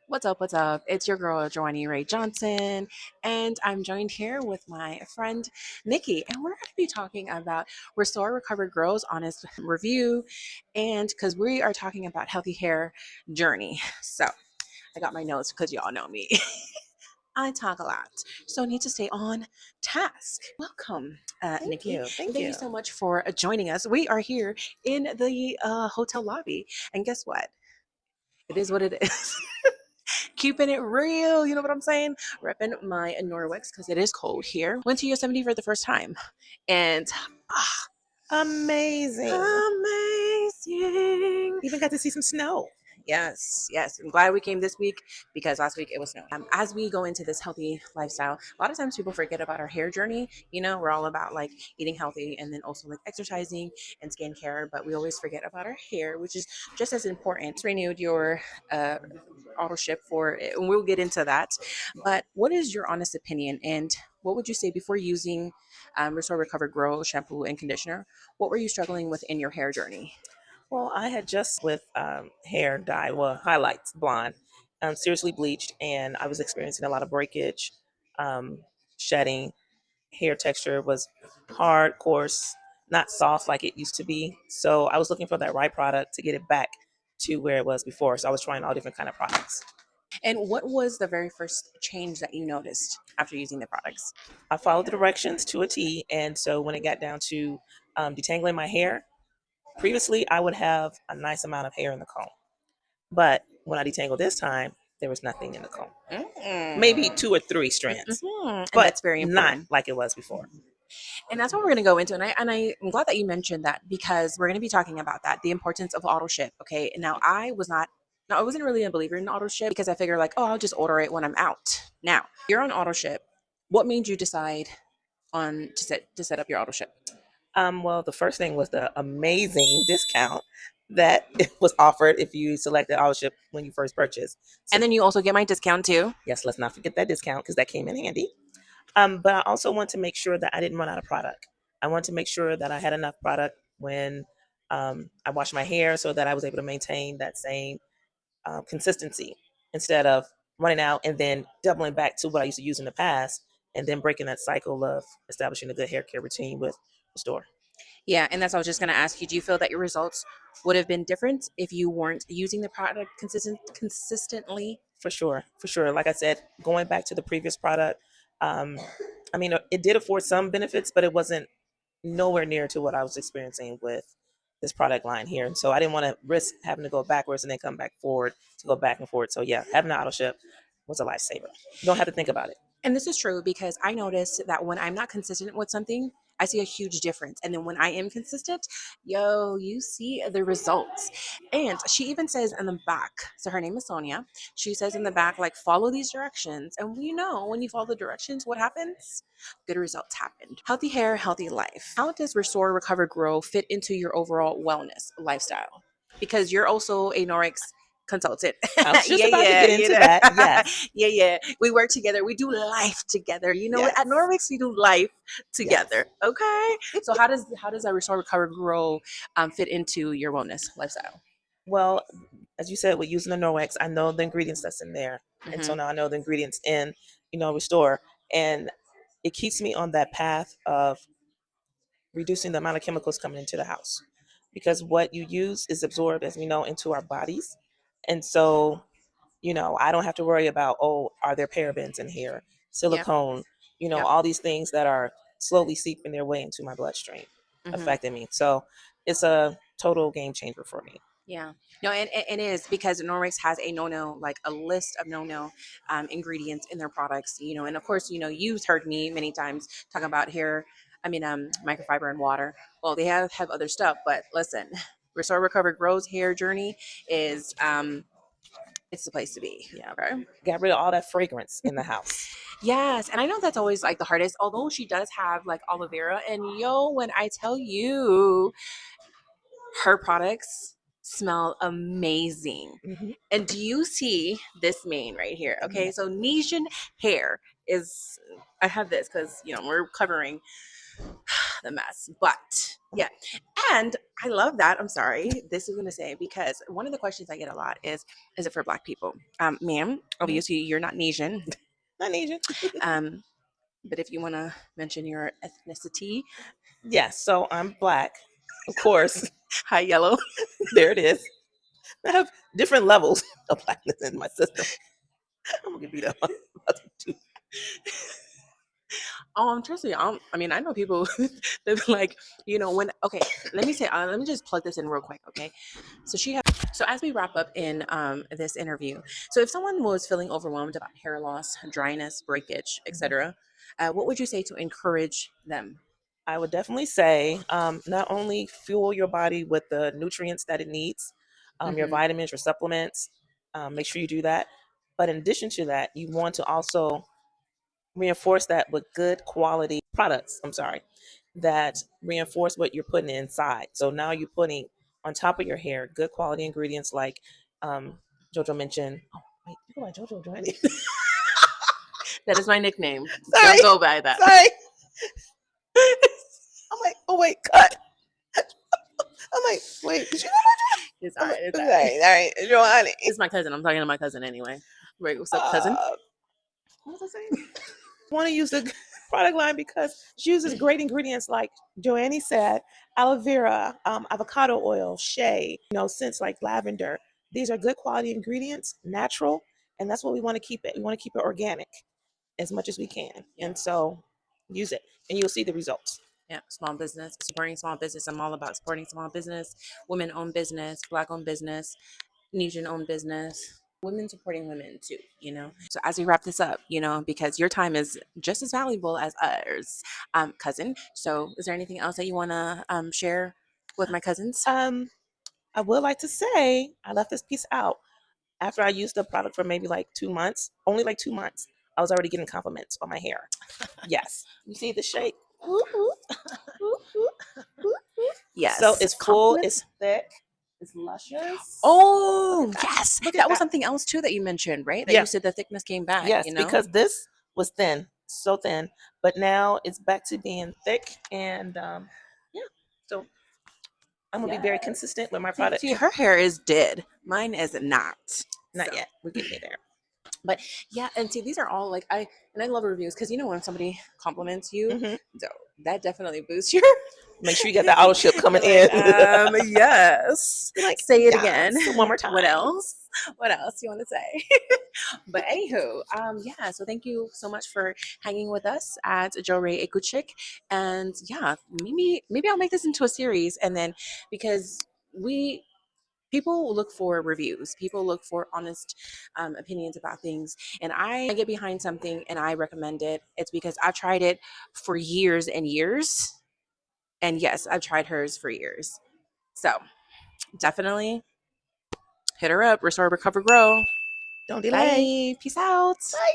What's up? What's up? It's your girl, Joanie Ray Johnson, and I'm joined here with my friend Nikki, and we're going to be talking about Restore Recover Grow's honest review, and because we are talking about healthy hair journey. So I got my notes because y'all know me. I talk a lot, so I need to stay on task. Welcome, Thank Nikki, you. and Thank thank you you. so much for joining us. We are here in the hotel lobby, and guess what? It is what it is. Keeping it real. You know what I'm saying? Repping my Norwex because it is cold here. Went to Yosemite for the first time, and ah, Amazing. amazing. Even got to see some snow. Yes, yes. I'm glad we came this week because last week it was snowing. As we go into this healthy lifestyle, a lot of times people forget about our hair journey. You know, we're all about like eating healthy and then also like exercising and skincare, but we always forget about our hair, which is just as important. Renewed your uh, auto ship for it, and we'll get into that. But what is your honest opinion, and what would you say before using Restore, Recover, Grow shampoo and conditioner? What were you struggling with in your hair journey? Well, I had just with hair dyed, well, highlights, blonde, seriously bleached, and I was experiencing a lot of breakage, um, shedding. Hair texture was hard, coarse, not soft like it used to be. So I was looking for that right product to get it back to where it was before. So I was trying all different kind of products. And what was the very first change that you noticed after using the products? I followed the directions to a T, and so when it got down to detangling my hair, previously I would have a nice amount of hair in the comb, but when I detangled this time, there was nothing in the comb. Maybe Mm. two or three strands, And but that's very not important. like it was before. And that's what we're going to go into. I'm glad that you mentioned that because we're going to be talking about that, the importance of auto ship. Okay. And now I wasn't really a believer in auto ship because I figure like, oh, I'll just order it when I'm out. Now you're on auto ship. What made you decide on to set up your auto ship? Well, the first thing was the amazing discount that was offered if you selected auto when you first purchased. So And then you also get my discount too. yes, let's not forget that discount because that came in handy. But I also want to make sure that I didn't run out of product. I want to make sure that I had enough product when I washed my hair so that I was able to maintain that same consistency instead of running out and then doubling back to what I used to use in the past and then breaking that cycle of establishing a good hair care routine with the store. Yeah, and that's what I was just going to ask you. Do you feel that your results would have been different if you weren't using the product consistently? For sure, for sure. Like I said, going back to the previous product, um, I mean, it did afford some benefits, but it wasn't nowhere near to what I was experiencing with this product line here. And so I didn't want to risk having to go backwards and then come back forward to go back and forward. So yeah, having an auto ship was a lifesaver. You don't have to think about it. And this is true because I noticed that when I'm not consistent with something, I see a huge difference. And then when I am consistent, yo, you see the results. And she even says in the back, so her name is Sonia. She says in the back, like, follow these directions. And we know when you follow the directions, what happens? Good results happen. Healthy hair, healthy life. How does Restore, Recover, Grow fit into your overall wellness lifestyle? Because you're also a Norix consultant. I was just Yeah, about to yeah, get you into know. that. Yes, Yeah, yeah. We work together. We do life together. You know, at yes, Norwix we do life yes. together. Okay. So how does that Restore, Recover, Grow fit into your wellness lifestyle? Well, as you said, with using the Norwex, I know the ingredients that's in there, and so Hmm. now I know the ingredients in Restore, and it keeps me on that path of reducing the amount of chemicals coming into the house because what you use is absorbed, as we know, into our bodies, and so I don't have to worry about, oh, are there parabens in here, Yep. silicone, Yep. all these things that are slowly seeping their way into my bloodstream, Hmm. affecting me. So it's a total game changer for me. Yeah. No, and it is because Norwex has a no-no, like a list of no-no ingredients in their products, and of course, you've heard me many times talk about hair, microfiber and water. Well, they have other stuff, but listen, Restore, Recover, Grow's hair journey is, it's the place to be. Yeah, Okay. got rid of all that fragrance in the house. Yes, and I know that's always like the hardest, although she does have like aloe vera, and yo, when I tell you her products smell amazing. Hmm. And do you see this mane right here? Okay, Yeah. so Nesian hair is. I have this because we're covering. the mess. But yeah, and I love that. I'm sorry, this is gonna say because one of the questions I get a lot is it for Black people? Ma'am, Mhm. obviously you're not Asian, Not Asian. um, but if you want to mention your ethnicity, Yes, so I'm Black, of course. hi yellow. There it is. I have different levels of blackness in my system. I'm gonna get beat up. Trust me. I mean, I know people that like, when. Okay, let me just plug this in real quick. Okay, so so as we wrap up in this interview, so if someone was feeling overwhelmed about hair loss, dryness, breakage, etc., what would you say to encourage them? I would definitely say not only fuel your body with the nutrients that it needs, your Hmm. vitamins, your supplements, make sure you do that. But in addition to that, you want to also reinforce that with good quality products. I'm sorry, that reinforce what you're putting inside. So now you're putting on top of your hair good quality ingredients like Jojo mentioned. Oh, wait, you go by Jojo Johnny. That is my nickname. Sorry, Don't go by that. sorry. I'm like, oh wait, cut. I'm like, wait, did you It's know all my? right. It's all right. Okay, all right, Johnny. It's my cousin. I'm talking to my cousin anyway. Right. What's up, cousin? Uh, what was I saying? Want to use the product line because she uses great ingredients like Joanne said, aloe vera, avocado oil, shea, scents like lavender. These are good quality ingredients, natural, and that's what we want to keep it. We want to keep it organic as much as we can. Yeah. And so use it and you'll see the results. Yeah, small business, supporting small business. I'm all about supporting small business, women owned business, Black owned business, Asian owned business, women supporting women too, So as we wrap this up, because your time is just as valuable as ours, cousin. So is there anything else that you want to share with my cousins? Um, I would like to say I left this piece out. After I used the product for maybe like 2 months, only like 2 months, I was already getting compliments on my hair. Yes. You see the shape? Ooh, ooh, ooh, ooh, ooh, ooh. So Yes, it's full, compliments. it's thick, it's luscious. Look at Oh, that. yes. Look at That was that. something else too that you mentioned, right? That you Yeah. said the thickness came back, Yes, because this was thin, so thin, but now it's back to being thick and yeah. So I'm gonna be very Yes. consistent with my See, product. her hair is dead. Mine is not. Not So, yet. We're getting there. but yeah, and see, these are all like I love reviews because when somebody compliments you, Hmm. so that definitely boosts your. Make sure you got the auto ship coming You're like, in. yes. You're like, Say it again. yes, one more What time. else? What else you want to say? But anywho, yeah. So thank you so much for hanging with us at Joe Ray Ekuchik, and yeah, maybe I'll make this into a series, and then because we people look for reviews, people look for honest opinions about things, and I get behind something and I recommend it. It's because I've tried it for years and years, and yes, I've tried hers for years. So definitely hit her up. Restore, recover, grow. Don't delay. Bye. Peace out. Bye.